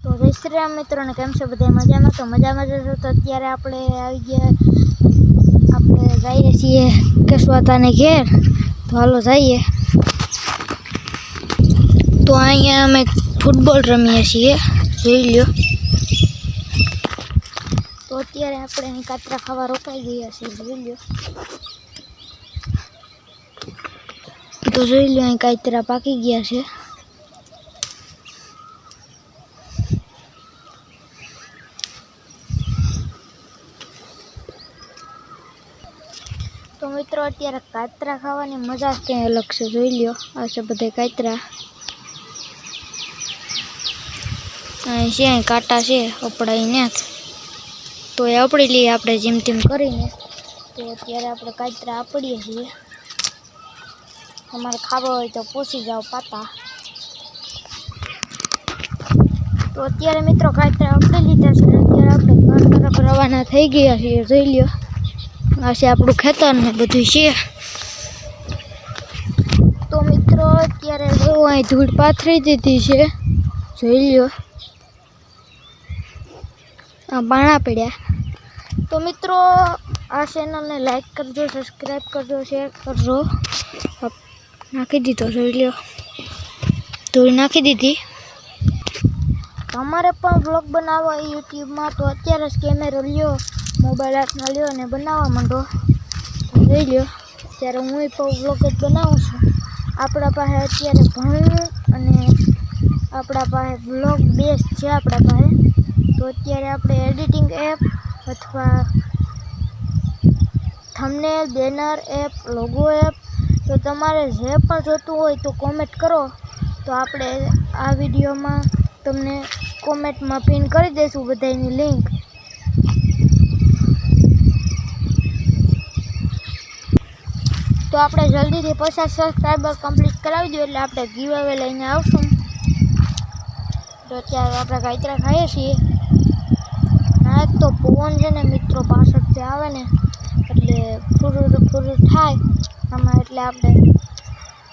તો જય શ્રી રામ મિત્રોને કેમ છે બધા મજામાં? તો મજામાં જશો તો અત્યારે આપણે આવી ગયા, આપણે જઈએ છીએ કેશવાતાને ઘેર. તો હાલો જઈએ. તો અહીંયા અમે ફૂટબોલ રમીએ છીએ, જોઈ લ્યો. તો અત્યારે આપણે અહીં કાતરા ખાવા રોકાઈ ગયા છીએ, જોઈ લ્યો. તો જોઈ લ્યો, અહીં કાતરા પાકી ગયા છે. તો મિત્રો અત્યારે કાતરા ખાવાની મજા જ કંઈ અલગ છે, જોઈ લ્યો. આ છે બધા કાતરા. અહીં છે, અહીં કાંટા છે અપડાઈને, તો એ આપડી લઈએ આપણે જેમ તેમ કરીને. તો અત્યારે આપણે કાતરા આપડીએ છીએ. તમારે ખાવા હોય તો પૂછી જાઓ પાતા. તો અત્યારે મિત્રો કાતરા આપડી લીધા છે. અત્યારે આપણે ઘર તરફ રવાના થઈ ગયા છીએ, જોઈ લ્યો. આ છે આપણું ખેતર ને બધું છે. તો મિત્રો અત્યારે જો અહીં ધૂળ પાથરી દીધી છે, જોઈ લ્યો. આ બાણા પડ્યા. તો મિત્રો આ ચેનલને લાઈક કરજો, સબસ્ક્રાઈબ કરજો, શેર કરજો. નાખી દીધો, જોઈ લ્યો. ધૂળ નાખી દીધી. તમારે પણ બ્લોગ બનાવવા યુટ્યુબમાં તો અત્યારે જ કેમેરો લ્યો, મોબાઈલ હાથમાં લ્યો અને બનાવવા માંડો, જોઈ લ્યો. ત્યારે હું પણ બ્લોગ જ બનાવું છું. આપણા પાસે અત્યારે ભણવું અને આપણા પાસે બ્લોગ બેસ્ટ છે આપણા પાસે. તો અત્યારે આપણે એડિટિંગ એપ અથવા thumbnail, banner app, logo app, તો તમારે જે પણ જોતું હોય તો કોમેન્ટ કરો. તો આપણે આ વિડીયોમાં તમને કોમેન્ટમાં પિન કરી દઈશું બધાની લિંક. તો આપણે જલ્દીથી 50 સબસ્ક્રાઈબર કમ્પ્લીટ કરાવી દો એટલે આપણે ગીવ અવે લઈને આવશું. તો અત્યારે આપણે કાતરા ખાઈએ છીએ. ના તો પવન છે ને મિત્રો પાછળથી આવે ને એટલે ફૂરું થાય આમાં, એટલે આપણે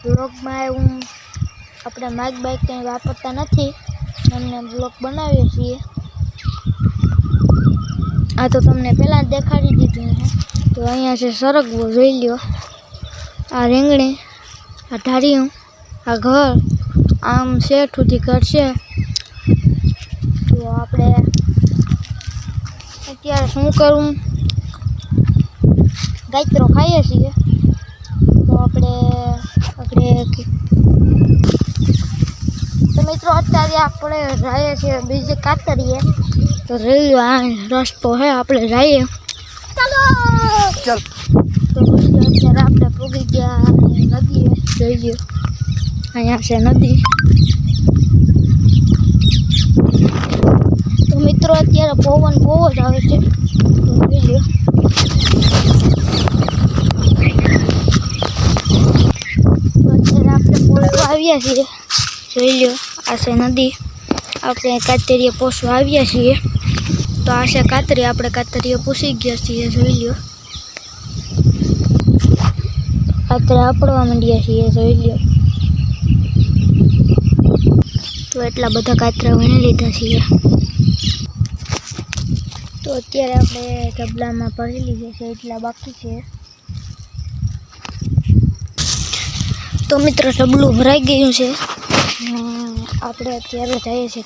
બ્લોગમાં એવું આપણે માઇક બાઇક કંઈ વાપરતા નથી, એમને બ્લોગ બનાવીએ છીએ. આ તો તમને પહેલાં જ દેખાડી દીધું છે. તો અહીંયા છે સરગવો, જોઈ લ્યો. આ રીંગણી, આ ઢાળિયું, આ ઘર, આમ શેઠ સુધી ઘર છે. તો આપણે અત્યારે શું કરું, કાતરો ખાઈએ છીએ. તો આપણે તો મિત્રો અત્યારે આપણે જઈએ છીએ બીજે કાતરીએ. તો રેલ્વે આ રસ્તો હે, આપણે જઈએ. ચાલો ચાલ. તો અત્યારે આપણે પૂગી ગયા નદીએ, જોઈ લ્યો. અહીંયા છે નદી. તો મિત્રો અત્યારે પવન બહુ જ આવે છે, તો જોઈ લ્યો. તો અત્યારે આપણે પોસવા આવ્યા છીએ, જોઈ લ્યો. આ છે નદી. આપણે કાતરીએ પોસવા આવ્યા છીએ. તો આ છે કાતરી, આપણે કાતરીએ પૂછી ગયા છીએ, જોઈ લ્યો. કાતરા આપડવા માંડ્યા છીએ, જોઈ લ્યો. તો એટલા બધા કાતરા વીણી લીધા છીએ. તો અત્યારે આપણે ઢબલામાં ભરી લીધા છે, એટલા બાકી છે. તો મિત્રો ઢબલું ભરાઈ ગયું છે. આપણે અત્યારે જઈએ છીએ.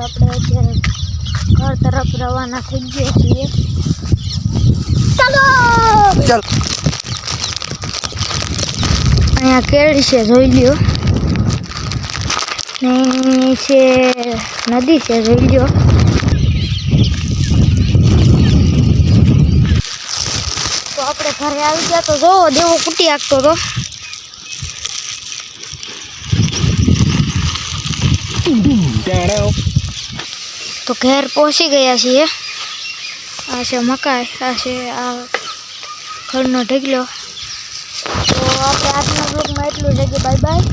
આપણે અત્યારે ઘર તરફ રવાના થઈ ગયા છીએ. ચાલો ચાલ. અહીંયા કેળી છે, જોઈ લ્યો. ને છે નદી છે, જોઈ લ્યો. તો આપણે ઘરે આવી ગયા. તો જોવો દેવો કૂટી આપતો હતો. તો ઘેર પહોંચી ગયા છીએ. આ છે મકાઈ, આ છે આ ઘરનો ઢગલો. તો આપણે આજના બ્લોગમાં એટલું જ. Bye bye.